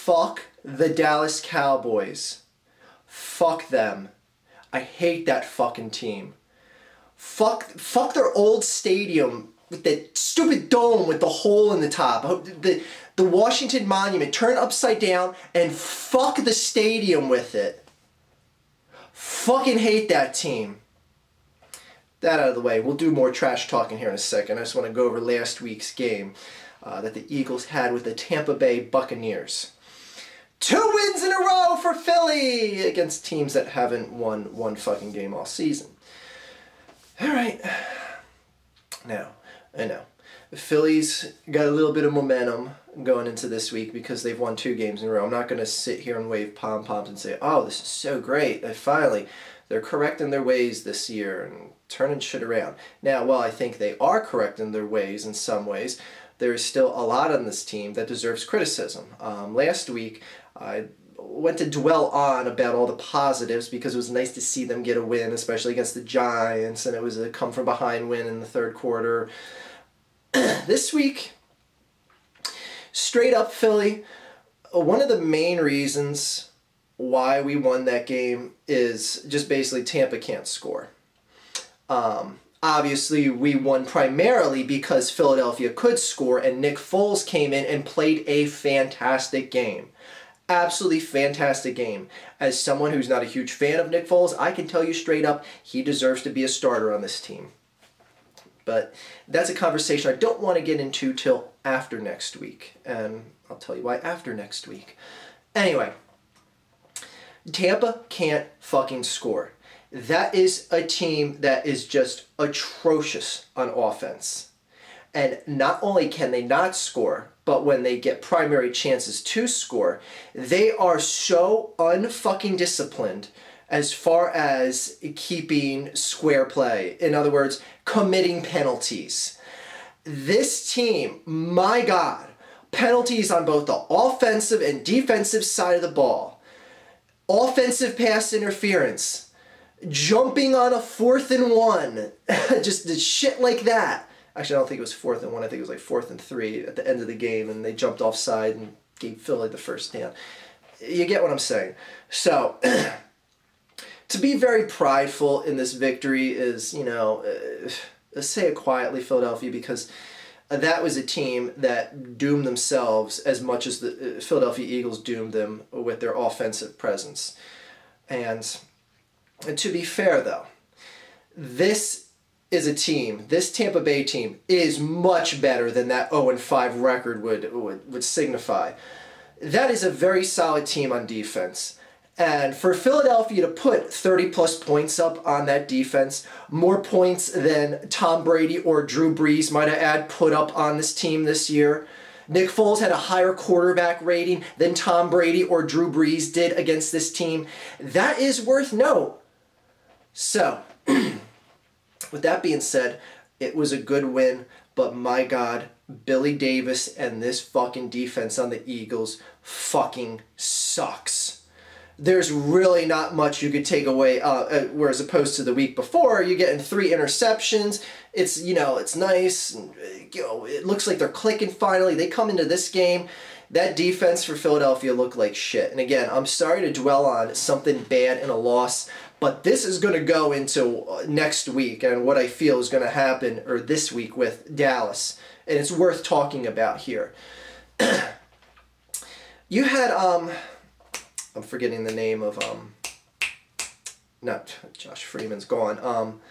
Fuck the Dallas Cowboys. Fuck them. I hate that fucking team. Fuck their old stadium with that stupid dome with the hole in the top. The Washington Monument, turn upside down and fuck the stadium with it. Fucking hate that team. That out of the way. We'll do more trash talking here in a second. I just want to go over last week's game that the Eagles had with the Tampa Bay Buccaneers. 2 wins in a row for Philly against teams that haven't won one fucking game all season. All right. Now, I know. The Phillies got a little bit of momentum going into this week because they've won 2 games in a row. I'm not going to sit here and wave pom-poms and say, oh, this is so great. They're correcting their ways this year and turning shit around. Now, while I think they are correcting their ways in some ways, there is still a lot on this team that deserves criticism. Last week, I went to dwell on about all the positives because it was nice to see them get a win, especially against the Giants, and it was a come-from-behind win in the third quarter. This week, straight up Philly, one of the main reasons why we won that game is just basically Tampa can't score. Obviously, we won primarily because Philadelphia could score, and Nick Foles came in and played a fantastic game. Absolutely fantastic game. As someone who's not a huge fan of Nick Foles, I can tell you straight up, he deserves to be a starter on this team. But that's a conversation I don't want to get into till after next week. And I'll tell you why after next week. Anyway, Tampa can't fucking score. That is a team that is just atrocious on offense. And not only can they not score, but when they get primary chances to score, they are so unfucking disciplined as far as keeping square play. In other words, committing penalties. This team, my God, penalties on both the offensive and defensive side of the ball. Offensive pass interference. Jumping on a 4th and 1. Just shit like that. Actually, I don't think it was 4th and 1. I think it was like 4th and 3 at the end of the game, and they jumped offside and gave Philly the first down. You get what I'm saying. So, to be very prideful in this victory is, you know, say it quietly, Philadelphia, because that was a team that doomed themselves as much as the Philadelphia Eagles doomed them with their offensive presence. And to be fair, though, this is a team, this Tampa Bay team is much better than that 0-5 record would signify. That is a very solid team on defense. And for Philadelphia to put 30-plus points up on that defense, more points than Tom Brady or Drew Brees, might I add, put up on this team this year. Nick Foles had a higher quarterback rating than Tom Brady or Drew Brees did against this team. That is worth note. So, with that being said, it was a good win, but my God, Billy Davis and this fucking defense on the Eagles fucking sucks. There's really not much you could take away, whereas opposed to the week before, you're getting 3 interceptions. It's, you know, it's nice. And, you know, it looks like they're clicking finally. They come into this game. That defense for Philadelphia looked like shit. And again, I'm sorry to dwell on something bad in a loss, but this is going to go into next week and what I feel is going to happen, or this week with Dallas. And it's worth talking about here. You had, I'm forgetting the name of, not Josh Freeman's gone.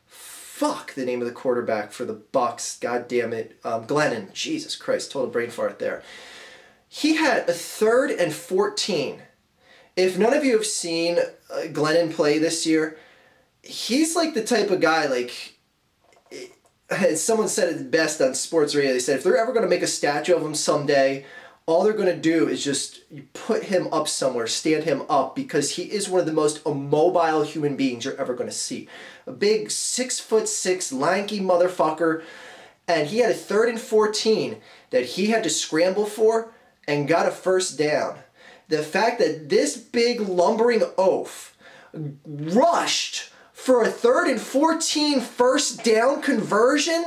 Fuck the name of the quarterback for the Bucks. God damn it. Glennon. Jesus Christ. Total brain fart there. He had a 3rd and 14. If none of you have seen Glennon play this year, he's like the type of guy, like, someone said it best on sports radio. They said if they're ever going to make a statue of him someday, all they're going to do is just put him up somewhere, stand him up, because he is one of the most immobile human beings you're ever going to see. A big 6'6", lanky motherfucker, and he had a 3rd and 14 that he had to scramble for and got a first down. The fact that this big lumbering oaf rushed for a 3rd and 14 first down conversion,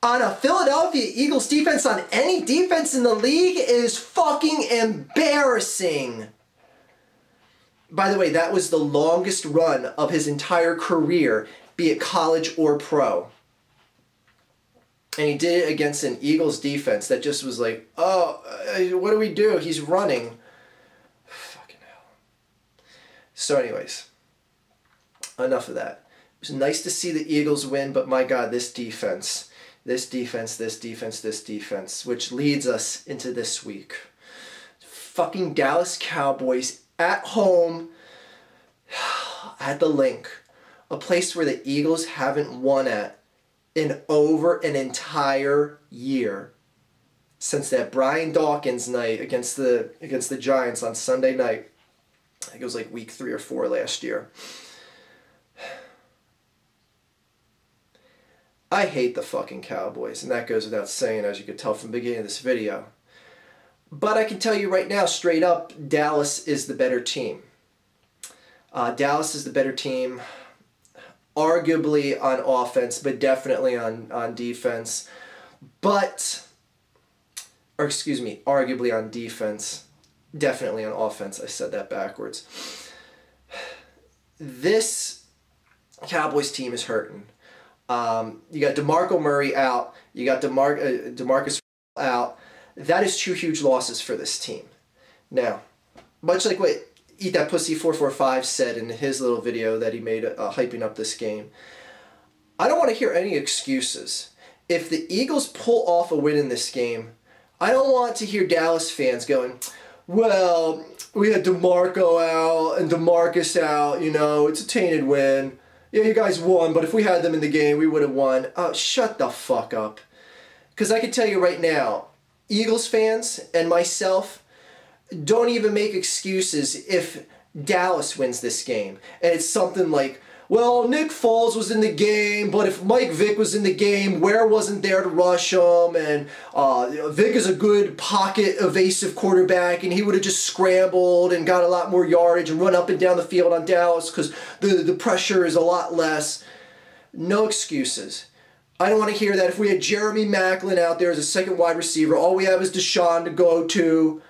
on a Philadelphia Eagles defense, on any defense in the league, is fucking embarrassing. By the way, that was the longest run of his entire career, be it college or pro. And he did it against an Eagles defense that just was like, oh, what do we do? He's running. Fucking hell. So anyways, enough of that. It was nice to see the Eagles win, but my God, this defense, which leads us into this week. Fucking Dallas Cowboys at home at the Link, a place where the Eagles haven't won at in over an entire year since that Brian Dawkins night against the Giants on Sunday night. I think it was like week 3 or 4 last year. I hate the fucking Cowboys, and that goes without saying, as you could tell from the beginning of this video. But I can tell you right now, straight up, Dallas is the better team. Dallas is the better team, arguably on offense, but definitely on defense. Arguably on defense, definitely on offense. I said that backwards. This Cowboys team is hurting. You got DeMarco Murray out. You got DeMarcus out. That is 2 huge losses for this team. Now, much like what Eat That Pussy 445 said in his little video that he made hyping up this game, I don't want to hear any excuses. If the Eagles pull off a win in this game, I don't want to hear Dallas fans going, well, we had DeMarco out and DeMarcus out, you know, it's a tainted win. Yeah, you guys won, but if we had them in the game, we would have won. Oh, shut the fuck up. Because I can tell you right now, Eagles fans and myself, don't even make excuses if Dallas wins this game. And it's something like, well, Nick Foles was in the game, but if Mike Vick was in the game, Ware wasn't there to rush him, and Vick is a good pocket evasive quarterback, and he would have just scrambled and got a lot more yardage and run up and down the field on Dallas because the pressure is a lot less. No excuses. I don't want to hear that if we had Jeremy Maclin out there as a second wide receiver, all we have is Deshaun to go to.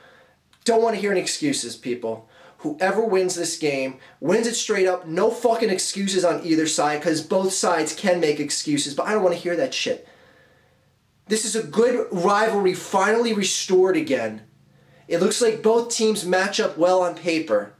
Don't want to hear any excuses, people. Whoever wins this game wins it straight up. No fucking excuses on either side, because both sides can make excuses, but I don't want to hear that shit. This is a good rivalry finally restored again. It looks like both teams match up well on paper.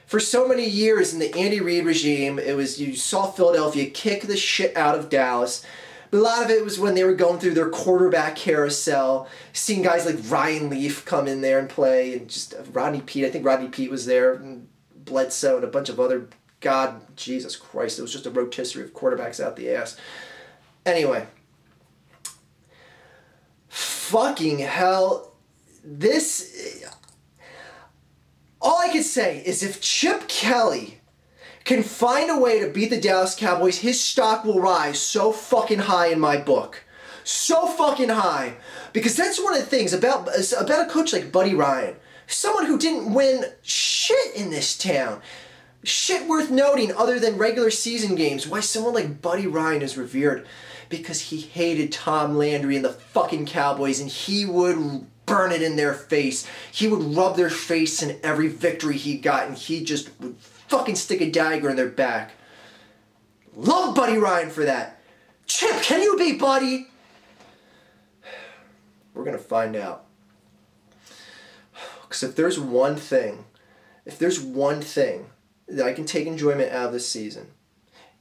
For so many years in the Andy Reid regime, you saw Philadelphia kick the shit out of Dallas. But a lot of it was when they were going through their quarterback carousel, seeing guys like Ryan Leaf come in there and play, and just Rodney Peete. I think Rodney Peete was there, and Bledsoe, and a bunch of other, God, Jesus Christ, it was just a rotisserie of quarterbacks out the ass. Anyway, fucking hell, all I can say is if Chip Kelly can find a way to beat the Dallas Cowboys, his stock will rise so fucking high in my book. So fucking high. Because that's one of the things about a coach like Buddy Ryan. Someone who didn't win shit in this town. Shit worth noting other than regular season games. Why someone like Buddy Ryan is revered. Because he hated Tom Landry and the fucking Cowboys, and he would burn it in their face. He would rub their face in every victory he got, and he just would fucking stick a dagger in their back. Love Buddy Ryan for that. Chip, can you be Buddy? We're going to find out. Because if there's one thing that I can take enjoyment out of this season,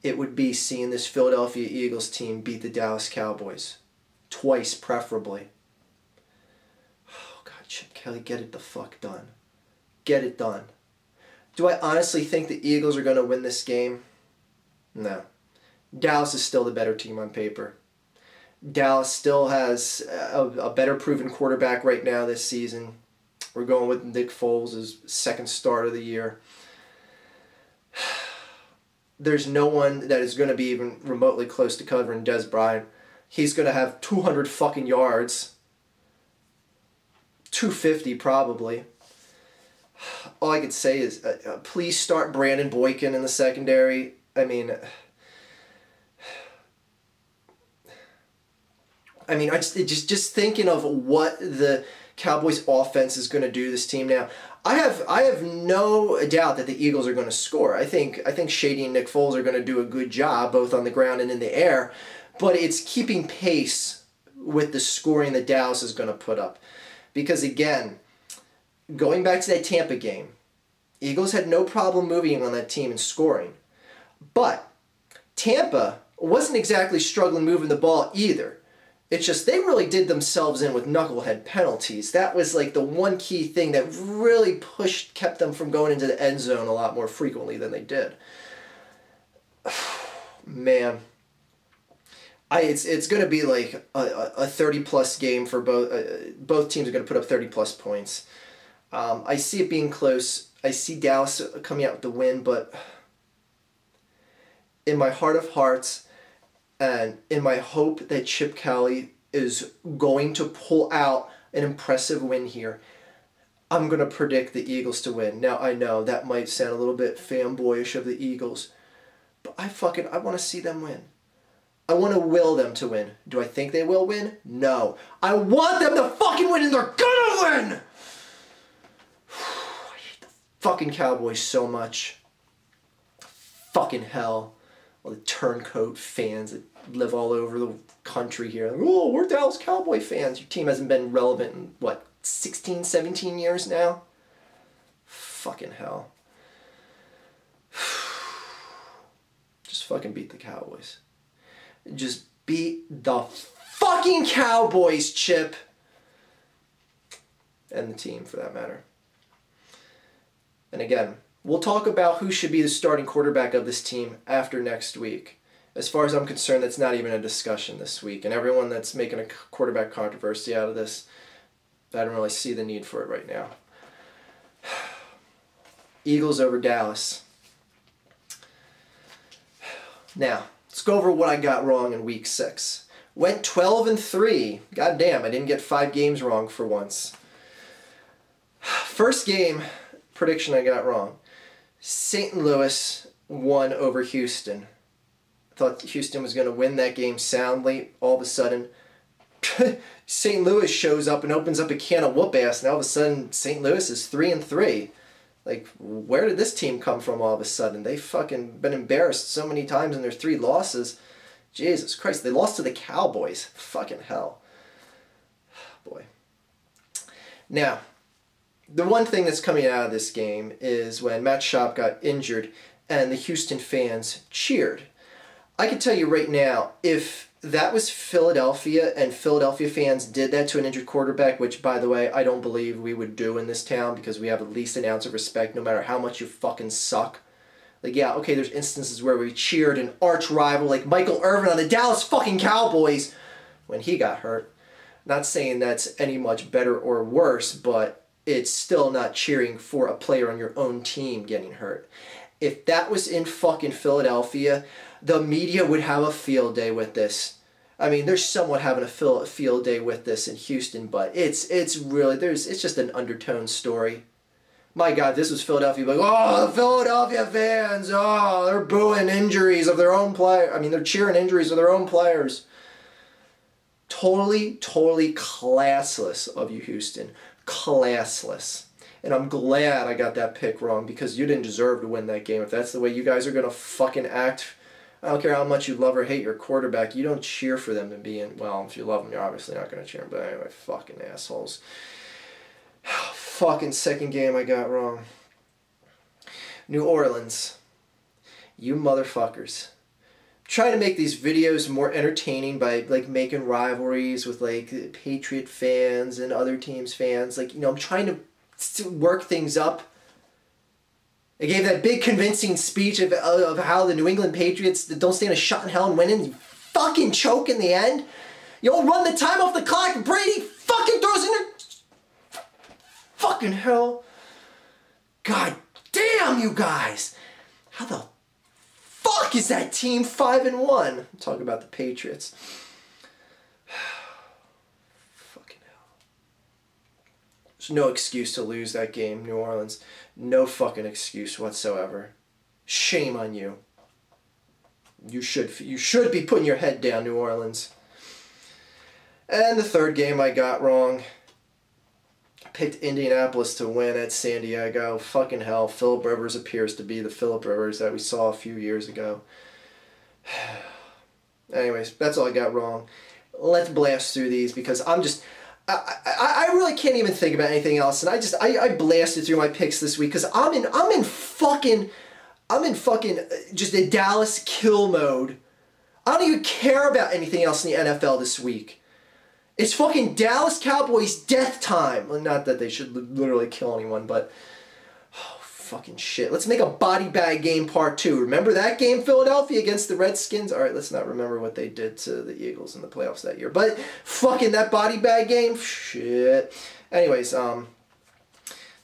it would be seeing this Philadelphia Eagles team beat the Dallas Cowboys. Twice, preferably. Oh, God, Chip Kelly, get it the fuck done. Get it done. Do I honestly think the Eagles are going to win this game? No. Dallas is still the better team on paper. Dallas still has a better proven quarterback right now this season. We're going with Nick Foles' second start of the year. There's no one that is going to be even remotely close to covering Des Bryant. He's going to have 200 fucking yards. 250 probably. All I could say is, please start Brandon Boykin in the secondary. I mean, I mean, just thinking of what the Cowboys offense is going to do to this team now. I have no doubt that the Eagles are going to score. I think Shady and Nick Foles are going to do a good job both on the ground and in the air, but it's keeping pace with the scoring that Dallas is going to put up. Because again, going back to that Tampa game, Eagles had no problem moving on that team and scoring. But Tampa wasn't exactly struggling moving the ball either. It's just they really did themselves in with knucklehead penalties. That was like the one key thing that really kept them from going into the end zone a lot more frequently than they did. Man. It's going to be like a 30-plus game for both teams are going to put up 30-plus points. I see it being close. I see Dallas coming out with the win, but in my heart of hearts and in my hope that Chip Kelly is going to pull out an impressive win here, I'm going to predict the Eagles to win. Now, I know that might sound a little bit fanboyish of the Eagles, but I want to see them win. I want to will them to win. Do I think they will win? No. I want them to fucking win, and they're gonna win! I hate the fucking Cowboys so much. Fucking hell. All the turncoat fans that live all over the country here. Like, oh, we're Dallas Cowboy fans. Your team hasn't been relevant in, what, 16, 17 years now? Fucking hell. Just fucking beat the Cowboys. Just beat the fucking Cowboys, Chip. And the team, for that matter. And again, we'll talk about who should be the starting quarterback of this team after next week. As far as I'm concerned, that's not even a discussion this week. And everyone that's making a quarterback controversy out of this, I don't really see the need for it right now. Eagles over Dallas. Now, let's go over what I got wrong in Week 6. Went 12-3. God damn, I didn't get 5 games wrong for once. First game prediction I got wrong. St. Louis won over Houston. I thought Houston was going to win that game soundly. All of a sudden, St. Louis shows up and opens up a can of whoop-ass, and all of a sudden, St. Louis is 3-3. Like, where did this team come from all of a sudden? They've fucking been embarrassed so many times in their 3 losses. Jesus Christ, they lost to the Cowboys. Fucking hell. Boy. Now, the one thing that's coming out of this game is when Matt Schaub got injured and the Houston fans cheered. I can tell you right now, if that was Philadelphia and Philadelphia fans did that to an injured quarterback, which, by the way, I don't believe we would do in this town because we have at least an ounce of respect no matter how much you fucking suck. Like, yeah, okay, there's instances where we cheered an arch rival like Michael Irvin on the Dallas fucking Cowboys when he got hurt. Not saying that's any much better or worse, but it's still not cheering for a player on your own team getting hurt. If that was in fucking Philadelphia, the media would have a field day with this. I mean, they're somewhat having a field day with this in Houston, but it's just an undertone story. My God, this was Philadelphia. Like, oh, the Philadelphia fans, oh, they're booing injuries of their own player. I mean, they're cheering injuries of their own players. Totally classless of you, Houston. Classless. And I'm glad I got that pick wrong because you didn't deserve to win that game. If that's the way you guys are going to fucking act, I don't care how much you love or hate your quarterback, you don't cheer for them to be in. Well, if you love them, you're obviously not going to cheer them. But anyway, fucking assholes. Fucking second game I got wrong. New Orleans. You motherfuckers. Trying to make these videos more entertaining by like making rivalries with like Patriot fans and other teams' fans. Like, you know, I'm trying to work things up. I gave that big convincing speech of how the New England Patriots don't stand a shot in hell and win, and you fucking choke in the end. You don't run the time off the clock. Brady fucking throws in there. Fucking hell. God damn, you guys. How the fuck is that team 5-1? I'm talking about the Patriots. Fucking hell. There's no excuse to lose that game, New Orleans. No fucking excuse whatsoever. Shame on you. You should be putting your head down, New Orleans. And the third game I got wrong. I picked Indianapolis to win at San Diego. Fucking hell, Philip Rivers appears to be the Philip Rivers that we saw a few years ago. Anyways, that's all I got wrong. Let's blast through these because I really can't even think about anything else, and I blasted through my picks this week because I'm in fucking just a Dallas kill mode. I don't even care about anything else in the NFL this week. It's fucking Dallas Cowboys death time. Well, not that they should literally kill anyone, but oh, fucking shit. Let's make a body bag game part 2. Remember that game, Philadelphia, against the Redskins? All right, let's not remember what they did to the Eagles in the playoffs that year. But fucking that body bag game, shit. Anyways,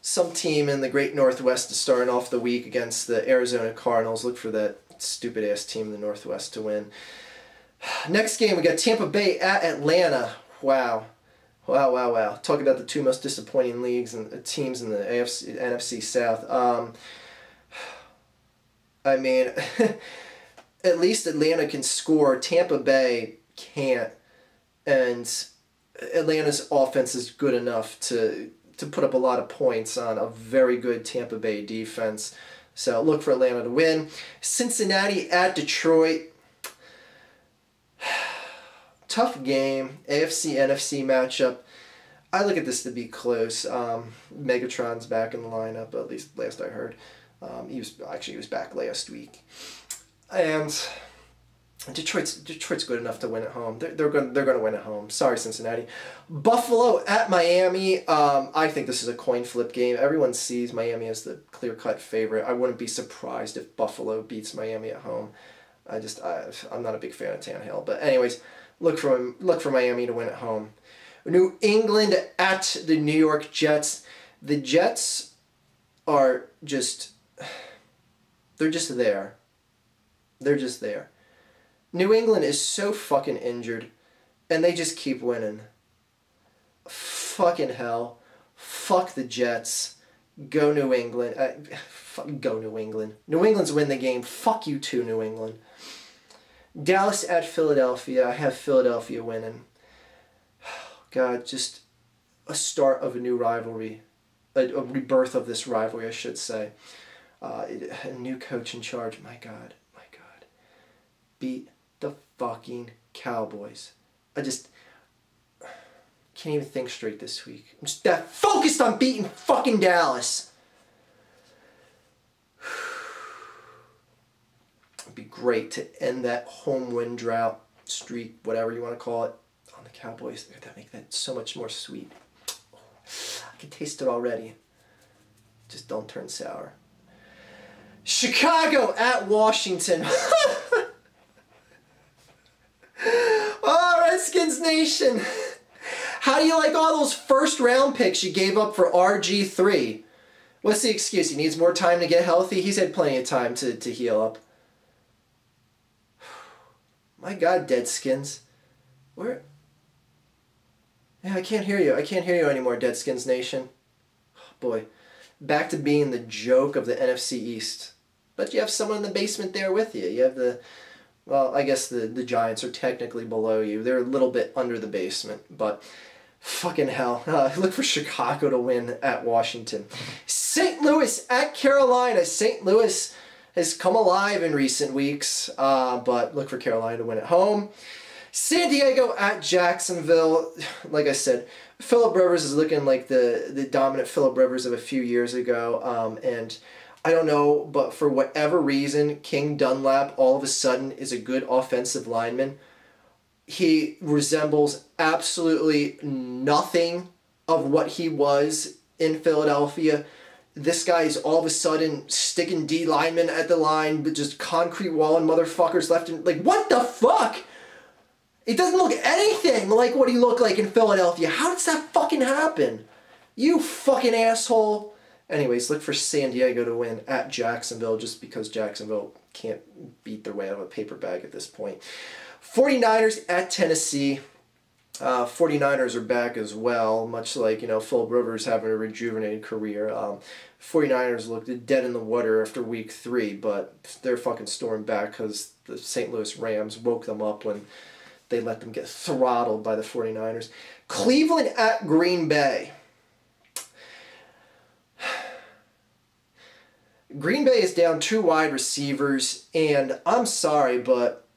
some team in the Great Northwest is starting off the week against the Arizona Cardinals. Look for that stupid-ass team in the Northwest to win. Next game, we got Tampa Bay at Atlanta. Wow. Wow. Talk about the two most disappointing leagues and teams in the NFC South. I mean, at least Atlanta can score. Tampa Bay can't. And Atlanta's offense is good enough to put up a lot of points on a very good Tampa Bay defense. So look for Atlanta to win. Cincinnati at Detroit. Tough game. AFC, NFC matchup. I look at this to be close. Megatron's back in the lineup, at least last I heard. He was back last week. And Detroit's good enough to win at home. They're going to win at home. Sorry, Cincinnati. Buffalo at Miami. I think this is a coin flip game. Everyone sees Miami as the clear-cut favorite. I wouldn't be surprised if Buffalo beats Miami at home. I'm not a big fan of Tannehill. But anyways, look for Miami to win at home. New England at the New York Jets. The Jets are they're just there. They're just there. New England is so fucking injured, and they just keep winning. Fucking hell. Fuck the Jets. Go New England. Go New England. New England's win the game. Fuck you too, New England. Dallas at Philadelphia. I have Philadelphia winning. God, just a start of a new rivalry. A rebirth of this rivalry, I should say. A new coach in charge. My God. Beat the fucking Cowboys. I just can't even think straight this week. I'm just that focused on beating fucking Dallas. It'd be great to end that home win drought streak, whatever you want to call it, on the Cowboys. That make that so much more sweet. Oh, I can taste it already. Just don't turn sour. Chicago at Washington. Oh, Redskins Nation. How do you like all those first round picks you gave up for RG3? What's the excuse? He needs more time to get healthy? He's had plenty of time to heal up. My God, Deadskins. Where? Yeah, I can't hear you. I can't hear you anymore, Deadskins Nation. Oh, boy. Back to being the joke of the NFC East. But you have someone in the basement there with you. You have the... Well, I guess the Giants are technically below you. They're a little bit under the basement, but fucking hell. Look for Chicago to win at Washington. St. Louis at Carolina. St. Louis has come alive in recent weeks, but look for Carolina to win at home. San Diego at Jacksonville. Like I said, Philip Rivers is looking like the dominant Philip Rivers of a few years ago, and I don't know, but for whatever reason, King Dunlap all of a sudden is a good offensive lineman. He resembles absolutely nothing of what he was in Philadelphia. This guy is all of a sudden sticking D linemen at the line, but just concrete walling motherfuckers left and... Like, what the fuck? It doesn't look anything like what he looked like in Philadelphia. How does that fucking happen? You fucking asshole. Anyways, look for San Diego to win at Jacksonville just because Jacksonville can't beat their way out of a paper bag at this point. 49ers at Tennessee. 49ers are back as well, much like, Philip Rivers having a rejuvenated career. 49ers looked dead in the water after week 3, but they're fucking storming back because the St. Louis Rams woke them up when they let them get throttled by the 49ers. Cleveland at Green Bay. Green Bay is down 2 wide receivers, and I'm sorry, but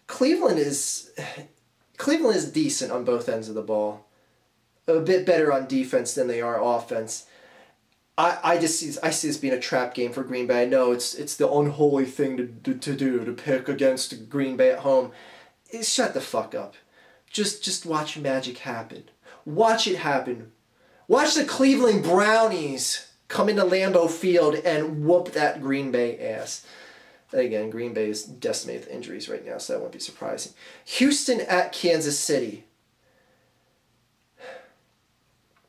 Cleveland is decent on both ends of the ball. A bit better on defense than they are offense. I see this being a trap game for Green Bay. I know it's the unholy thing to do to pick against Green Bay at home. Shut the fuck up. Just watch magic happen. Watch it happen. Watch the Cleveland Brownies come into Lambeau Field and whoop that Green Bay ass. Again, Green Bay is decimated with injuries right now, so that won't be surprising. Houston at Kansas City.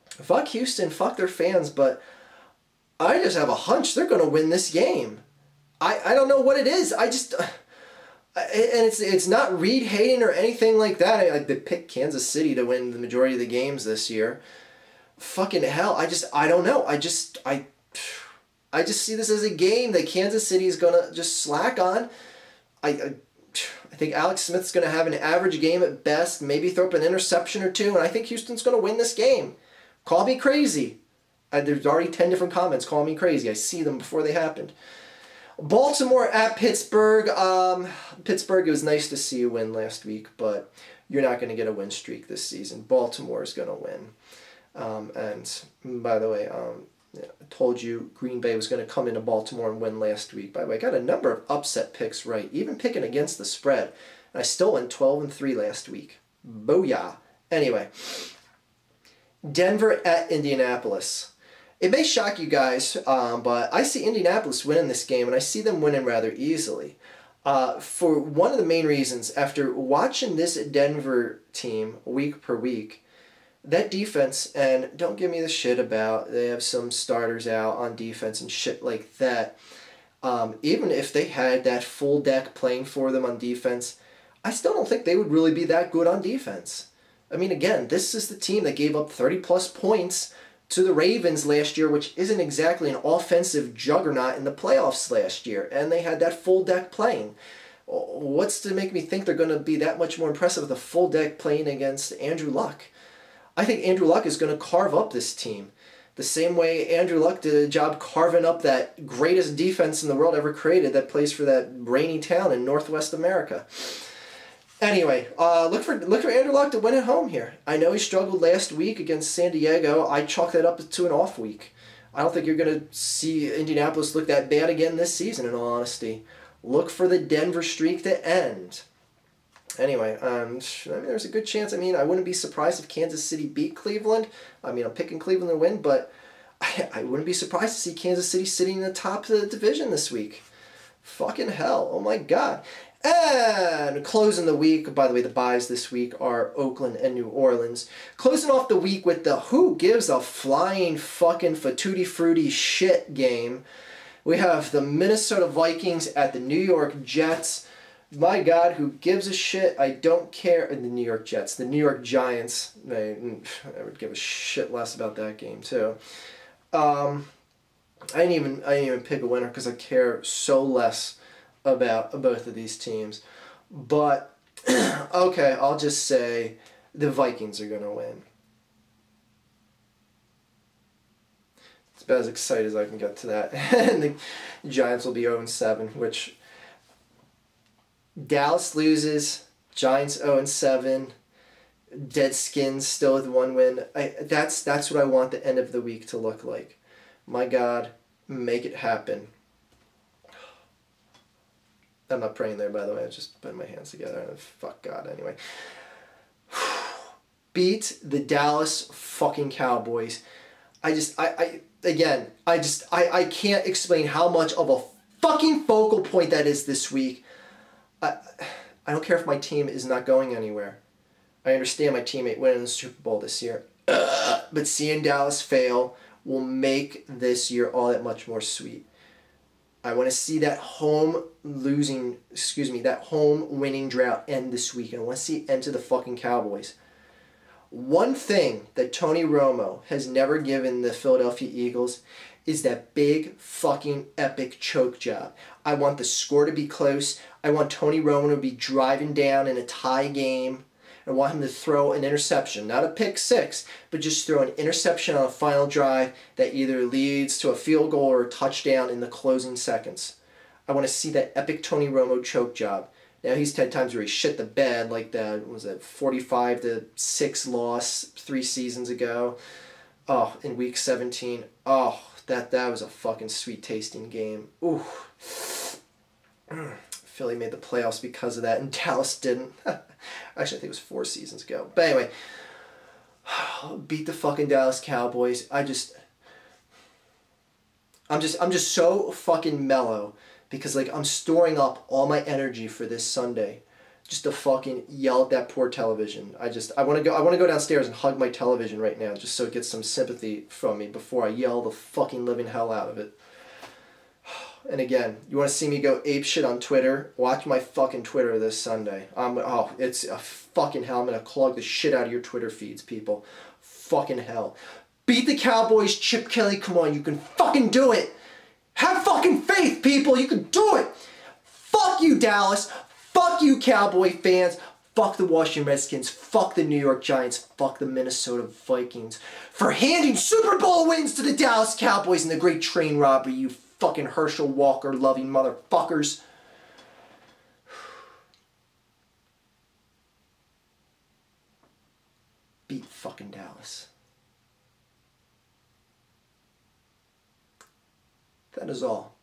Fuck Houston, fuck their fans, but I just have a hunch they're going to win this game. I don't know what it is. I just... and it's not Reed hating or anything like that. I picked Kansas City to win the majority of the games this year. Fucking hell, I don't know. I just see this as a game that Kansas City is gonna just slack on. I think Alex Smith's gonna have an average game at best, maybe throw up an interception or two, and I think Houston's gonna win this game. Call me crazy. There's already 10 different comments. Call me crazy. I see them before they happened. Baltimore at Pittsburgh. Pittsburgh, it was nice to see you win last week, but you're not going to get a win streak this season. Baltimore is going to win. And by the way, I told you Green Bay was going to come into Baltimore and win last week. By the way, I got a number of upset picks right, even picking against the spread. And I still went 12-3 last week. Booyah. Anyway, Denver at Indianapolis. It may shock you guys, but I see Indianapolis winning this game, and I see them winning rather easily. For one of the main reasons, after watching this Denver team week per week, that defense, and don't give me the shit about they have some starters out on defense and shit like that. Even if they had that full deck playing for them on defense, I still don't think they would really be that good on defense. I mean, again, this is the team that gave up 30-plus points to the Ravens last year, which isn't exactly an offensive juggernaut in the playoffs last year, and they had that full deck playing. What's to make me think they're going to be that much more impressive with a full deck playing against Andrew Luck? I think Andrew Luck is going to carve up this team. The same way Andrew Luck did a job carving up that greatest defense in the world ever created that plays for that rainy town in Northwest America. Anyway, look for Andrew Luck to win at home here. I know he struggled last week against San Diego. I chalk that up to an off week. I don't think you're going to see Indianapolis look that bad again this season, in all honesty. Look for the Denver streak to end. Anyway, I mean, there's a good chance. I mean, I wouldn't be surprised if Kansas City beat Cleveland. I mean, I'm picking Cleveland to win, but I wouldn't be surprised to see Kansas City sitting in the top of the division this week. Fucking hell. Oh, my God. And closing the week, by the way, the byes this week are Oakland and New Orleans. Closing off the week with the who gives a flying fucking fatootie fruity shit game. We have the Minnesota Vikings at the New York Jets. My God, who gives a shit? I don't care. The New York Jets, the New York Giants. I would give a shit less about that game too. I didn't even pick a winner because I care so less about both of these teams. But, okay, I'll just say the Vikings are going to win. It's about as excited as I can get to that. And the Giants will be 0-7, which Dallas loses, Giants 0-7, Deadskins still with 1 win. That's what I want the end of the week to look like. My God, make it happen. I'm not praying there, by the way. I just put my hands together and fuck God anyway. Beat the Dallas fucking Cowboys. I can't explain how much of a fucking focal point that is this week. I don't care if my team is not going anywhere. I understand my team ain't winning the Super Bowl this year. But seeing Dallas fail will make this year all that much more sweet. I want to see that home winning drought end this week. I want to see it end to the fucking Cowboys. One thing that Tony Romo has never given the Philadelphia Eagles is that big fucking epic choke job. I want the score to be close. I want Tony Romo to be driving down in a tie game. I want him to throw an interception, not a pick six, but just throw an interception on a final drive that either leads to a field goal or a touchdown in the closing seconds. I want to see that epic Tony Romo choke job. Now he's had times where he shit the bed, like that, what was it, 45-6 loss 3 seasons ago. Oh, in week 17. Oh, that was a fucking sweet tasting game. Ooh. Philly made the playoffs because of that, and Dallas didn't. Actually, I think it was 4 seasons ago. But anyway, beat the fucking Dallas Cowboys. I'm just so fucking mellow because like I'm storing up all my energy for this Sunday, just to fucking yell at that poor television. I want to go downstairs and hug my television right now, just so it gets some sympathy from me before I yell the fucking living hell out of it. And again, you want to see me go apeshit on Twitter? Watch my fucking Twitter this Sunday. It's a fucking hell. I'm going to clog the shit out of your Twitter feeds, people. Fucking hell. Beat the Cowboys, Chip Kelly. Come on, you can fucking do it. Have fucking faith, people. You can do it. Fuck you, Dallas. Fuck you, Cowboy fans. Fuck the Washington Redskins. Fuck the New York Giants. Fuck the Minnesota Vikings for handing Super Bowl wins to the Dallas Cowboys in the great train robbery, you fucking Herschel Walker loving motherfuckers. Beat fucking Dallas. That is all.